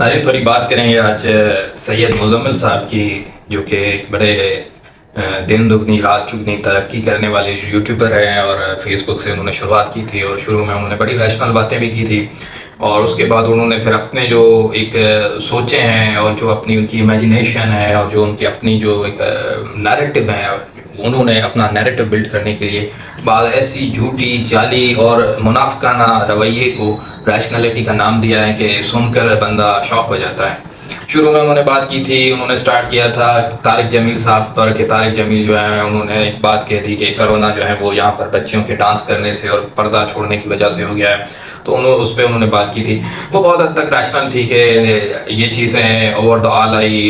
ناظرین تھوڑی بات کریں گے آج سید مزمل صاحب کی، جو کہ ایک بڑے دن دگنی رات چگنی ترقی کرنے والے یوٹیوبر ہیں، اور فیس بک سے انہوں نے شروعات کی تھی، اور شروع میں انہوں نے بڑی ریشنل باتیں بھی کی تھی، اور اس کے بعد انہوں نے پھر اپنے جو ایک سوچیں ہیں اور جو اپنی ان کی امیجنیشن ہے اور جو ان کی اپنی جو ایک نیریٹو ہے، انہوں نے اپنا نیریٹو بلڈ کرنے کے لیے بعض ایسی جھوٹی جعلی اور منافقانہ رویے کو ریشنلٹی کا نام دیا ہے کہ سن کر بندہ شوق ہو جاتا ہے۔ شروع میں انہوں نے بات کی تھی، انہوں نے سٹارٹ کیا تھا طارق جمیل صاحب پر کہ طارق جمیل جو ہے انہوں نے ایک بات کہی تھی کہ کرونا جو ہے وہ یہاں پر بچیوں کے ڈانس کرنے سے اور پردہ چھوڑنے کی وجہ سے ہو گیا ہے، تو اس پہ انہوں نے بات کی تھی۔ وہ بہت حد تک ریشنل تھی کہ یہ چیزیں اوور دا آل آئی،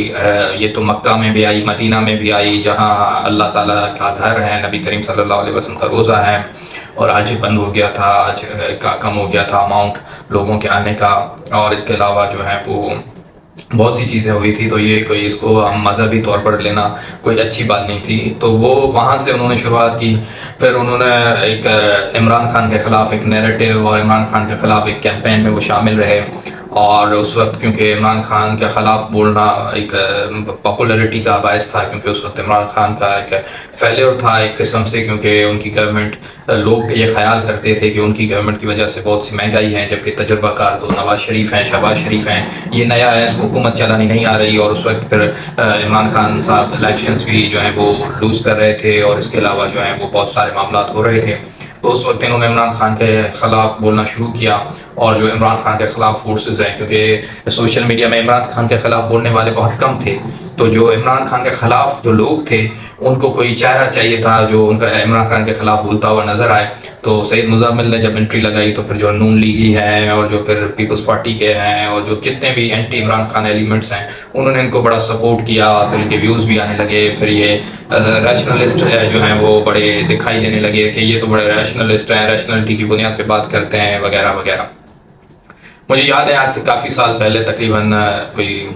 یہ تو مکہ میں بھی آئی، مدینہ میں بھی آئی، جہاں اللہ تعالیٰ کا گھر ہے، نبی کریم صلی اللہ علیہ وسلم کا روزہ ہے، اور آج بند ہو گیا تھا، آج کا کم ہو گیا تھا اماؤنٹ لوگوں کے آنے کا، اور اس کے علاوہ جو ہے وہ بہت سی چیزیں ہوئی تھی، تو یہ کوئی اس کو ہم مذہبی طور پر لینا کوئی اچھی بات نہیں تھی، تو وہ وہاں سے انہوں نے شروعات کی۔ پھر انہوں نے ایک عمران خان کے خلاف ایک نیریٹو اور عمران خان کے خلاف ایک کیمپین میں وہ شامل رہے، اور اس وقت کیونکہ عمران خان کے خلاف بولنا ایک پاپولیرٹی کا باعث تھا، کیونکہ اس وقت عمران خان کا ایک فیلیور تھا ایک قسم سے، کیونکہ ان کی گورنمنٹ، لوگ یہ خیال کرتے تھے کہ ان کی گورنمنٹ کی وجہ سے بہت سی مہنگائی ہے، جبکہ تجربہ کار تو نواز شریف ہیں، شہباز شریف ہیں، یہ نیا ہے، اس کو حکومت چلانی نہیں آ رہی، اور اس وقت پھر عمران خان صاحب الیکشنز بھی جو ہیں وہ لوز کر رہے تھے، اور اس کے علاوہ جو ہیں وہ بہت سارے معاملات ہو رہے تھے، تو اس وقت انہوں نے عمران خان کے خلاف بولنا شروع کیا، اور جو عمران خان کے خلاف فورسز ہیں، کیونکہ سوشل میڈیا میں عمران خان کے خلاف بولنے والے بہت کم تھے، تو جو عمران خان کے خلاف جو لوگ تھے ان کو کوئی چہرہ چاہیے تھا جو ان کا عمران خان کے خلاف بولتا ہوا نظر آئے، تو سید مزمل نے جب انٹری لگائی تو پھر جو نون لیگی ہیں اور جو پھر پیپلز پارٹی کے ہیں اور جو جتنے بھی اینٹی عمران خان ایلیمنٹس ہیں، انہوں نے ان کو بڑا سپورٹ کیا، پھر ان کے ویوز بھی آنے لگے، پھر یہ ریشنلسٹ جو ہیں وہ بڑے دکھائی دینے لگے کہ یہ تو بڑے ریشنلسٹ ہیں، ریشنلٹی کی بنیاد پہ بات کرتے ہیں وغیرہ وغیرہ۔ مجھے یاد ہے آج سے کافی سال پہلے، تقریباً کوئی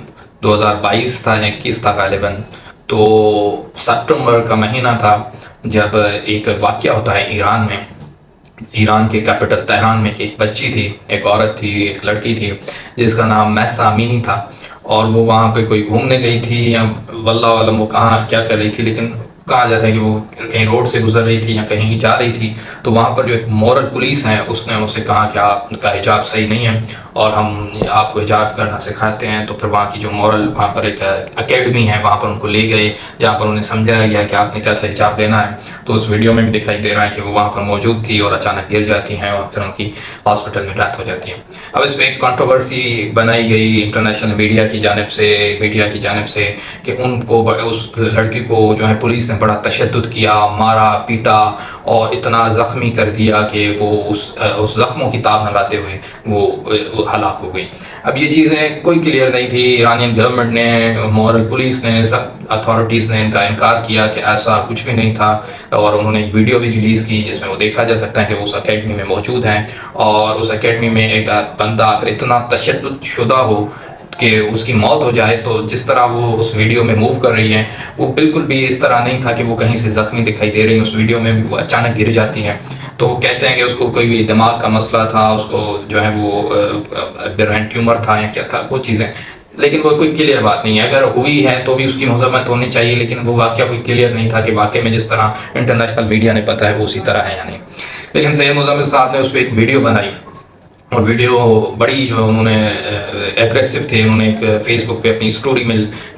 2022 تھا یا 21 تھا غالباً، تو ستمبر کا مہینہ تھا، جب ایک واقعہ ہوتا ہے ایران میں، ایران کے کیپٹل تہران میں، کہ ایک بچی تھی، ایک عورت تھی، ایک لڑکی تھی جس کا نام مہسا امینی تھا، اور وہ وہاں پہ کوئی گھومنے گئی تھی یا واللہ عالم وہ کہاں کیا کر رہی تھی، لیکن کہا جاتا ہے کہ وہ کہیں روڈ سے گزر رہی تھی یا کہیں جا رہی تھی، تو وہاں پر جو ایک مورل پولیس ہیں اس نے اسے کہا کہ آپ کا حجاب صحیح نہیں ہے اور ہم آپ کو حجاب کرنا سکھاتے ہیں، تو پھر وہاں کی جو مورل، وہاں پر ایک اکیڈمی ہے، وہاں پر ان کو لے گئے جہاں پر انہیں سمجھایا گیا کہ آپ نے کیسے حجاب لینا ہے، تو اس ویڈیو میں بھی دکھائی دے رہا ہے کہ وہ وہاں پر موجود تھی اور اچانک گر جاتی ہیں اور پھر ان کی ہاسپٹل میں ڈیتھ ہو جاتی ہے۔ اب اس میں ایک کنٹروورسی بنائی گئی انٹرنیشنل میڈیا کی جانب سے کہ ان کو، اس لڑکی کو جو ہے پولیس نے بڑا تشدد کیا، مارا پیٹا اور اتنا زخمی کر دیا کہ وہ اس زخموں کی تاب نہ لاتے ہوئے وہ ہلاک ہو گئی۔ اب یہ چیزیں کوئی کلیئر نہیں تھی، ایرانین گورنمنٹ نے، مورل پولیس نے، سب اتھارٹیز نے ان کا انکار کیا کہ ایسا کچھ بھی نہیں تھا، اور انہوں نے ایک ویڈیو بھی ریلیز کی جس میں وہ دیکھا جا سکتا ہے کہ وہ اس اکیڈمی میں موجود ہیں، اور اس اکیڈمی میں ایک بندہ اگر اتنا تشدد شدہ ہو کہ اس کی موت ہو جائے، تو جس طرح وہ اس ویڈیو میں موو کر رہی ہیں وہ بالکل بھی اس طرح نہیں تھا کہ وہ کہیں سے زخمی دکھائی دے رہی ہیں، اس ویڈیو میں بھی وہ اچانک گر جاتی ہیں، تو وہ کہتے ہیں کہ اس کو کوئی بھی دماغ کا مسئلہ تھا، اس کو جو ہے وہ برین ٹیومر تھا یا کیا تھا وہ چیزیں، لیکن وہ کوئی کلیئر بات نہیں ہے، اگر ہوئی ہے تو بھی اس کی مذمت ہونی چاہیے، لیکن وہ واقعہ کوئی کلیئر نہیں تھا کہ واقعے میں جس طرح انٹرنیشنل میڈیا نے پتہ ہے وہ اسی طرح ہے یا نہیں۔ لیکن سید مزمل صاحب نے اس پہ ایک ویڈیو بنائی، اور ویڈیو بڑی جو انہوں نے ایگریسو تھے، انہوں نے ایک فیس بک پہ اپنی سٹوری میں،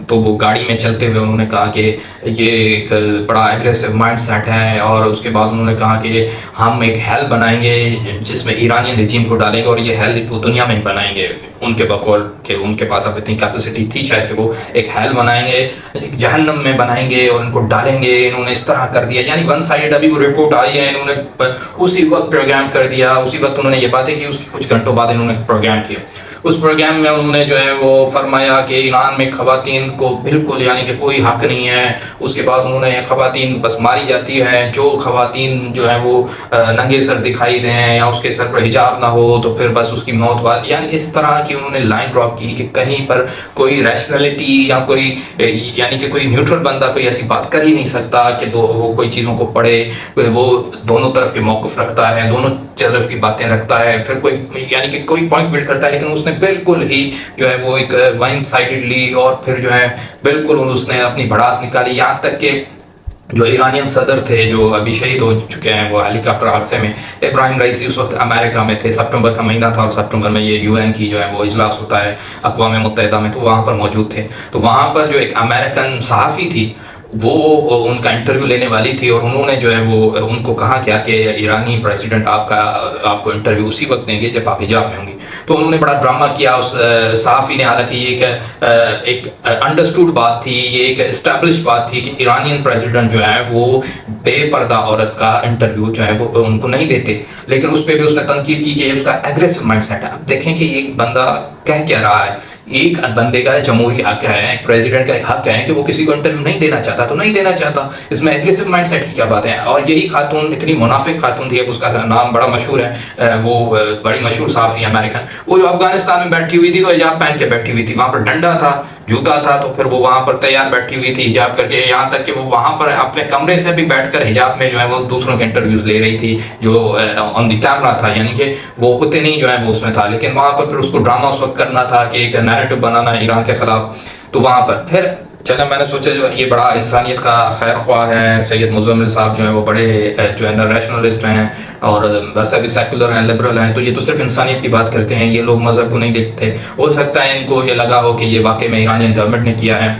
تو وہ گاڑی میں چلتے ہوئے انہوں نے کہا کہ یہ ایک بڑا ایگریسو مائنڈ سیٹ ہے، اور اس کے بعد انہوں نے کہا کہ ہم ایک ہیل بنائیں گے جس میں ایرانین رجیم کو ڈالیں گے، اور یہ ہیل وہ دنیا میں بنائیں گے، ان کے بقول کہ ان کے پاس اب اتنی کیپیسٹی تھی شاید کہ وہ ایک ہیل بنائیں گے، ایک جہنم میں بنائیں گے اور ان کو ڈالیں گے، انہوں نے اس طرح کر دیا، یعنی ون سائڈ ابھی وہ رپورٹ آئی ہے، انہوں نے اسی وقت پروگرام کر دیا، اسی وقت انہوں نے یہ باتیں کی، اس کی کچھ گھنٹوں بعد انہوں نے پروگرام کیا، اس پروگرام میں انہوں نے جو ہے وہ فرمایا کہ ایران میں خواتین کو بالکل یعنی کہ کوئی حق نہیں ہے، اس کے بعد انہوں نے خواتین بس ماری جاتی ہے، جو خواتین جو ہے وہ ننگے سر دکھائی دیں یا اس کے سر پر حجاب نہ ہو تو پھر بس اس کی موت بعد، یعنی اس طرح کی انہوں نے لائن ڈراپ کی کہ کہیں پر کوئی ریشنلٹی یا کوئی یعنی کہ کوئی نیوٹرل بندہ کوئی ایسی بات کر ہی نہیں سکتا کہ وہ کوئی چیزوں کو پڑھے، وہ دونوں طرف کے موقف رکھتا ہے، دونوں طرف کی باتیں رکھتا ہے، پھر کوئی یعنی کہ کوئی پوائنٹ بلڈ کرتا ہے، لیکن اس اس نے بالکل ہی جو ہے وہ ایک ون سائڈڈ لی، اور پھر جو ہے بالکل اس نے اپنی بھڑاس نکالی، یہاں تک کہ جو ایرانین صدر تھے جو ابھی شہید ہو چکے ہیں وہ ہیلی کاپٹر حادثے میں، ابراہیم رئیسی اس وقت امریکہ میں تھے، سپٹمبر کا مہینہ تھا، اور سپٹمبر میں یہ UN کی جو ہے وہ اجلاس ہوتا ہے اقوام متحدہ میں، تو وہاں پر موجود تھے۔ تو وہاں پر جو ایک امریکن صحافی تھی وہ ان کا انٹرویو لینے والی تھی، اور انہوں نے جو ہے وہ ان کو کہا کیا کہ ایرانی پریزیڈنٹ آپ کو انٹرویو اسی وقت دیں گے جب آپ حجاب میں ہوں گی۔ تو انہوں نے بڑا ڈرامہ کیا اس صحافی نے، حالانکہ یہ ایک انڈرسٹوڈ بات تھی، یہ ایک اسٹیبلش بات تھی کہ ایرانین پریزیڈنٹ جو ہے وہ بے پردہ عورت کا انٹرویو جو ہے وہ ان کو نہیں دیتے، لیکن اس پہ بھی اس نے تنقید کی کہ اس کا ایگریسو مائنڈ سیٹ ہے۔ اب دیکھیں کہ یہ بندہ کہہ کیا رہا ہے، ایک بندے کا جمہوری حق ہے، ایک پریزیڈنٹ کا ایک حق ہے کہ وہ کسی کو انٹرویو نہیں دینا چاہتا تو نہیں دینا چاہتا، اس میں ایگریسو مائنڈ سیٹ کی کیا بات ہے؟ اور یہی خاتون اتنی منافق خاتون تھی، اب اس کا نام بڑا مشہور ہے، وہ بڑی مشہور صحافی امریکن، وہ جو افغانستان میں بیٹھی ہوئی تھی تو حجاب پہن کے بیٹھی ہوئی تھی، وہاں پر ڈنڈا تھا، جوتا تھا، تو پھر وہ وہاں پر تیار بیٹھی ہوئی تھی حجاب کر کے، یہاں تک کہ وہ وہاں پر اپنے کمرے سے بھی بیٹھ کر حجاب میں جو ہے وہ دوسروں کے انٹرویوز لے رہی تھی جو آن دی کیمرا تھا، یعنی کہ وہ اتنی جو ہے وہ اس میں تھا، لیکن وہاں پر پھر اس کو ڈرامہ اس وقت کرنا تھا کہ ایک نیریٹو بنانا ایران کے خلاف، تو وہاں پر پھر چلے میں نے سوچا جو یہ بڑا انسانیت کا خیر خواہ ہے سید مزمل صاحب، جو ہیں وہ بڑے جو ہے نیشنلسٹ ہیں اور ویسے بھی سیکولر ہیں، لبرل ہیں، تو یہ تو صرف انسانیت کی بات کرتے ہیں، یہ لوگ مذہب کو نہیں دیکھتے۔ ہو سکتا ہے ان کو یہ لگا ہو کہ یہ واقعی میں ایرانین گورنمنٹ نے کیا ہے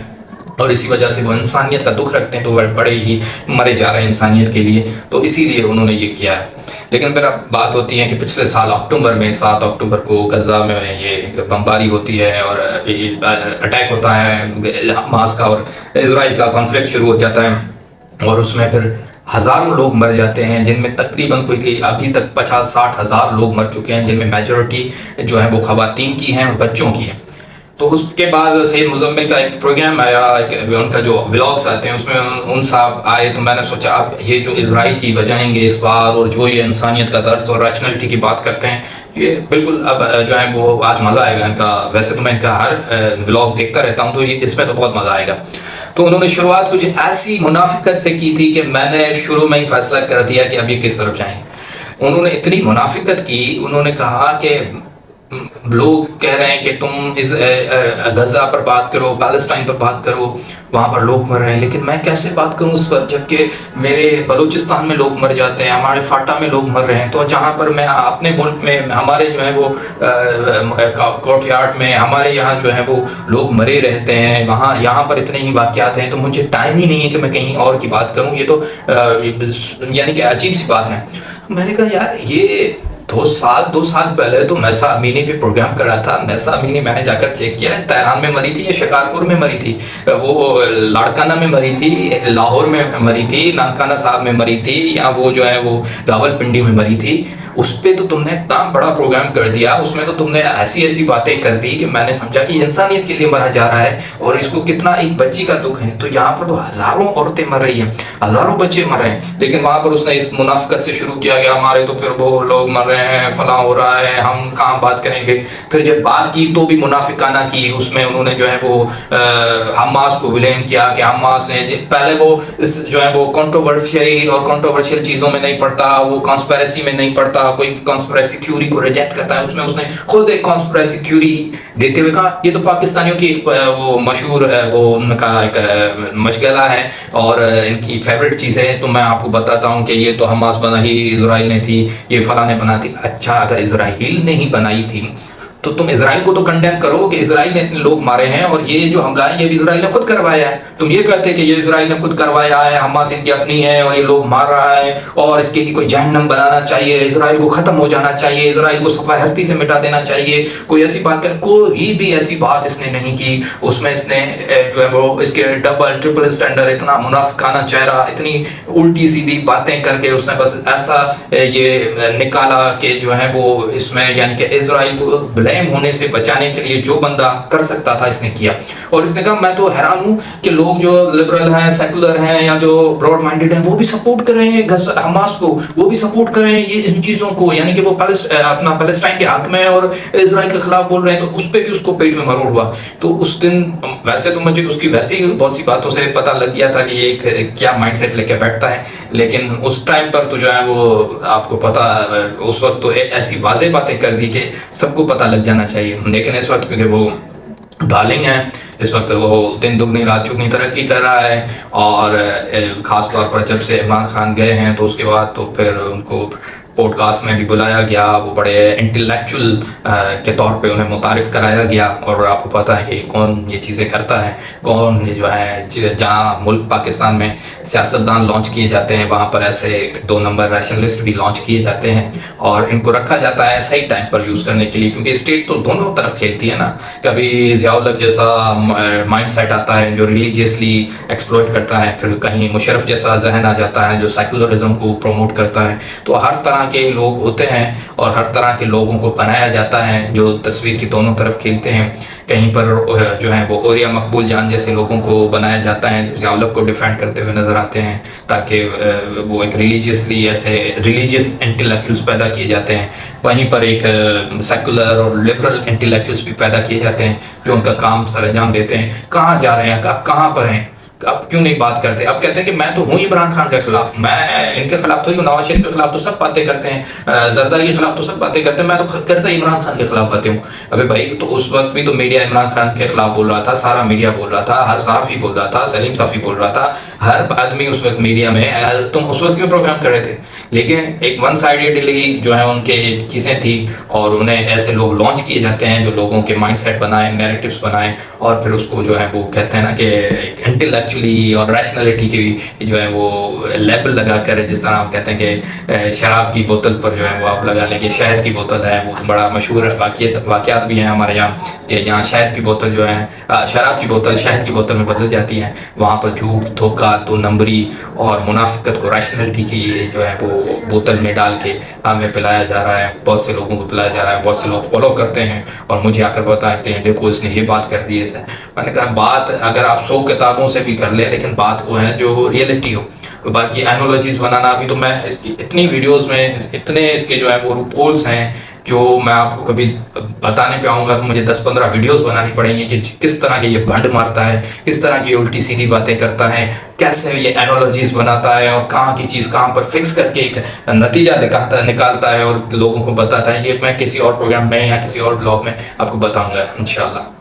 اور اسی وجہ سے وہ انسانیت کا دکھ رکھتے ہیں، تو وہ بڑے ہی مرے جا رہے ہیں انسانیت کے لیے، تو اسی لیے انہوں نے یہ کیا ہے۔ لیکن پھر اب بات ہوتی ہے کہ پچھلے سال اکتوبر میں 7 اکتوبر کو غزہ میں یہ ایک بمباری ہوتی ہے اور اٹیک ہوتا ہے حماس کا، اور اسرائیل کا کانفلکٹ شروع ہو جاتا ہے، اور اس میں پھر ہزاروں لوگ مر جاتے ہیں، جن میں تقریباً کوئی ابھی تک 50-60 ہزار لوگ مر چکے ہیں، جن میں میجورٹی جو ہے وہ خواتین کی ہیں اور بچوں کی ہیں۔ تو اس کے بعد سید مزمل کا ایک پروگرام آیا، ان کا جو ولاگس آتے ہیں اس میں ان صاحب آئے، تو میں نے سوچا اب یہ جو اسرائیل کی بجائیں گے اس بار، اور جو یہ انسانیت کا درس اور ریشنلٹی کی بات کرتے ہیں، یہ بالکل اب جو ہے وہ آج مزہ آئے گا ان کا۔ ویسے تو میں ان کا ہر ولاگ دیکھتا رہتا ہوں، تو یہ اس میں تو بہت مزہ آئے گا۔ تو انہوں نے شروعات کچھ ایسی منافقت سے کی تھی کہ میں نے شروع میں ہی فیصلہ کر دیا کہ اب یہ کس طرف جائیں۔ انہوں نے اتنی منافقت کی، انہوں نے کہا کہ لوگ کہہ رہے ہیں کہ تم غزہ پر بات کرو، پیلسٹائن پر بات کرو، وہاں پر لوگ مر رہے ہیں، لیکن میں کیسے بات کروں اس پر جبکہ میرے بلوچستان میں لوگ مر جاتے ہیں، ہمارے فاٹا میں لوگ مر رہے ہیں، تو جہاں پر میں اپنے ملک میں ہمارے جو ہے وہ کورٹ یارڈ میں ہمارے یہاں جو ہے وہ لوگ مرے رہتے ہیں، وہاں یہاں پر اتنے ہی واقعات ہیں، تو مجھے ٹائم ہی نہیں ہے کہ میں کہیں اور کی بات کروں، یہ تو یعنی کہ عجیب سی بات ہے۔ میں نے کہا یار یہ 2 سال پہلے تو میسا امینی پہ پروگرام کر رہا تھا، میسا امینی میں نے جا کر چیک کیا، تہران میں مری تھی یا شکارپور میں مری تھی، وہ لاڑکانہ میں مری تھی، لاہور میں مری تھی، نانکانہ صاحب میں مری تھی، یا وہ جو ہے وہ راول پنڈی میں مری تھی۔ اس پہ تو تم نے اتنا بڑا پروگرام کر دیا، اس میں تو تم نے ایسی باتیں کر دی کہ میں نے سمجھا کہ انسانیت کے لیے مرا جا رہا ہے اور اس کو کتنا ایک بچی کا دکھ ہے، تو یہاں پر تو ہزاروں عورتیں مر رہی ہیں، ہزاروں بچے مر رہے ہیں، لیکن وہاں پر اس نے اس منافقت سے شروع کیا کہ ہمارے تو پھر وہ لوگ مر رہے ہیں، فلاں ہو رہا ہے، ہم کہاں بات کریں گے۔ پھر جب بات کی تو بھی منافقانہ کی، اس میں انہوں نے جو ہے وہ حماس کو بلیم کیا کہ حماس نے پہلے وہ جو ہے وہ کنٹروورشل چیزوں میں نہیں پڑتا، وہ کانسپیریسی میں نہیں پڑتا، کوئی کانسپیریسی تھیوری کو ریجیکٹ کرتا ہے، اس میں اس نے خود ایک کانسپیریسی تھیوری دیتے ہوئے کہا یہ تو پاکستانیوں کی وہ مشہور وہ ان کا ایک مشغلہ ہے اور ان کی فیوریٹ چیز ہے، تو میں آپ کو بتاتا ہوں کہ یہ تو حماس بنائی اسرائیل نے تھی، یہ فلاں نے بنا تھی۔ اچھا اگر اسرائیل نے ہی بنائی تھی تو تم اسرائیل کو تو کنڈیم کرو کہ اسرائیل نے اتنے لوگ مارے ہیں، اور یہ جو حملہ ہے یہ بھی اسرائیل نے خود کروایا ہے۔ تم یہ کہتے کہ یہ اسرائیل نے خود کروایا ہے، حماس ان کی اپنی ہے اور یہ لوگ مار رہا ہے اور اس کے لیے کوئی جہنم بنانا چاہیے، اسرائیل کو ختم ہو جانا چاہیے، اسرائیل کو صفحہ ہستی سے مٹا دینا چاہیے، کوئی ایسی بات کر، کوئی بھی ایسی بات اس نے نہیں کی۔ اس میں اس نے جو ہے وہ اس کے ڈبل ٹرپل اسٹینڈرڈ، اتنا منافقانہ چہرہ، اتنی الٹی سیدھی باتیں کر کے اس نے بس ایسا یہ نکالا کہ جو ہے وہ اس میں یعنی کہ اسرائیل کو بلیم ہونے سے بچانے کے لیے جو بندہ کر سکتا تھا اس نے کیا۔ اور اس نے کہا میں تو حیران ہوں کہ لوگ جو لبرل ہیں، سیکولر ہیں یا جو براڈ مائنڈڈ ہیں وہ بھی سپورٹ کر رہے ہیں حماس کو، وہ بھی سپورٹ کر رہے ہیں یہ ان چیزوں کو، یعنی کہ وہ اپنا پیلسٹائن کے حق میں اور اسرائیل کے خلاف بول رہے ہیں، تو اس پہ بھی اس کو پیٹ میں مروڑ ہوا۔ تو اس دن ویسے تو مجھے اس کی ویسے ہی بہت سی باتوں سے پتہ لگ گیا تھا کہ یہ کیا مائنڈ سیٹ لے کے بیٹھتا ہے، لیکن اس ٹائم پر تو جو ہے وہ آپ کو پتہ اس وقت تو ایسی واضح باتیں کر دی کہ سب کو پتہ لگ لگ جانا چاہیے. لیکن اس وقت کیونکہ وہ ڈارلنگ ہیں, اس وقت وہ دن دگنی رات چگنی ترقی کر رہا ہے, اور خاص طور پر جب سے عمران خان گئے ہیں تو اس کے بعد تو پھر ان کو پوڈ کاسٹ میں بھی بلایا گیا, وہ بڑے انٹلیکچوئل کے طور پہ انہیں متعارف کرایا گیا. اور آپ کو پتہ ہے کہ کون یہ چیزیں کرتا ہے, کون یہ جو ہے جہاں ملک پاکستان میں سیاستدان لانچ کیے جاتے ہیں وہاں پر ایسے 2 نمبر ریشنلسٹ بھی لانچ کیے جاتے ہیں, اور ان کو رکھا جاتا ہے صحیح ٹائم پر یوز کرنے کے لیے, کیونکہ اسٹیٹ تو دونوں طرف کھیلتی ہے نا. کبھی ضیاء الحق جیسا مائنڈ سیٹ آتا ہے جو ریلیجیسلی ایکسپلوئٹ کرتا ہے, پھر کہیں مشرف جیسا ذہن آ جاتا ہے جو سیکولرزم کو پروموٹ کرتا ہے. تو ہر طرح کے لوگ ہوتے ہیں اور ہر طرح کے لوگوں کو بنایا جاتا ہے جو تصویر کی دونوں طرف کھیلتے ہیں. کہیں پر جو ہے وہ اوریا مقبول جان جیسے لوگوں کو بنایا جاتا ہے جو ضیاء الحق کو ڈیفینڈ کرتے ہوئے نظر آتے ہیں, تاکہ وہ ایک ریلیجیسلی ایسے ریلیجیس انٹلیکچوئلس پیدا کیے جاتے ہیں. وہیں پر ایک سیکولر اور لبرل انٹلیکچوئلس بھی پیدا کیے جاتے ہیں جو ان کا کام سر انجام دیتے ہیں. کہاں جا رہے ہیں آپ, کہاں پر ہیں, اب کیوں نہیں بات کرتے؟ اب کہتے ہیں کہ میں تو ہوں عمران خان کے خلاف, میں ان کے خلاف تو نواز شریف کے خلاف تو سب باتیں کرتے ہیں, زرداری کے خلاف تو سب باتیں کرتے ہیں, میں تو کرتا عمران خان کے خلاف باتیں ہوں. ابے بھائی تو اس وقت بھی تو میڈیا عمران خان کے خلاف بول رہا تھا, سارا میڈیا بول رہا تھا, ہر صحافی بول رہا تھا, سلیم صافی بول رہا تھا, ہر آدمی اس وقت میڈیا میں. تم اس وقت کیوں پروگرام کر رہے تھے؟ لیکن ایک ون سائیڈلی جو ہے ان کے چیزیں تھی, اور انہیں ایسے لوگ لانچ کیے جاتے ہیں جو لوگوں کے مائنڈ سیٹ بنائیں, نیریٹیوز بنائیں, اور پھر اس کو جو ہے وہ کہتے ہیں نا کہ انٹلیکچولی اور ریشنلٹی کی جو ہے وہ لیبل لگا کر, جس طرح آپ کہتے ہیں کہ شراب کی بوتل پر جو ہے وہ آپ لگا لیں کہ شہد کی بوتل ہے. وہ بڑا مشہور واقعات بھی ہیں ہمارے یہاں کہ یہاں شہد کی بوتل جو ہے شراب کی بوتل شہد کی بوتل میں بدل جاتی ہے. وہاں پر جھوٹ, دھوکہ, 2 نمبری اور منافقت کو ریشنلٹی کی جو ہے وہ بوتل میں ڈال کے ہمیں پلایا جا رہا ہے, بہت سے لوگوں کو پلایا جا رہا ہے. بہت سے لوگ فالو کرتے ہیں اور مجھے آ کر بتاتے ہیں دیکھو اس نے یہ بات کر دی ہے. میں نے کہا بات اگر آپ 100 کتابوں سے بھی کر لیں لیکن بات وہ ہے جو ریئلٹی ہو. باقی اینالوجیز بنانا بھی تو میں اس کی اتنی ویڈیوز میں اتنے اس کے جو ہے وہ روپولس ہیں جو میں آپ کو کبھی بتانے پہ آؤں گا تو مجھے 10-15 ویڈیوز بنانی پڑیں گی کہ کس طرح کے یہ بھنڈ مارتا ہے, کس طرح کی الٹی سیدھی باتیں کرتا ہے, کیسے یہ اینالوجیز بناتا ہے, اور کہاں کی چیز کہاں پر فکس کر کے ایک نتیجہ نکالتا ہے اور لوگوں کو بتاتا ہے. یہ میں کسی اور پروگرام میں یا کسی اور بلاگ میں آپ کو بتاؤں گا انشاءاللہ.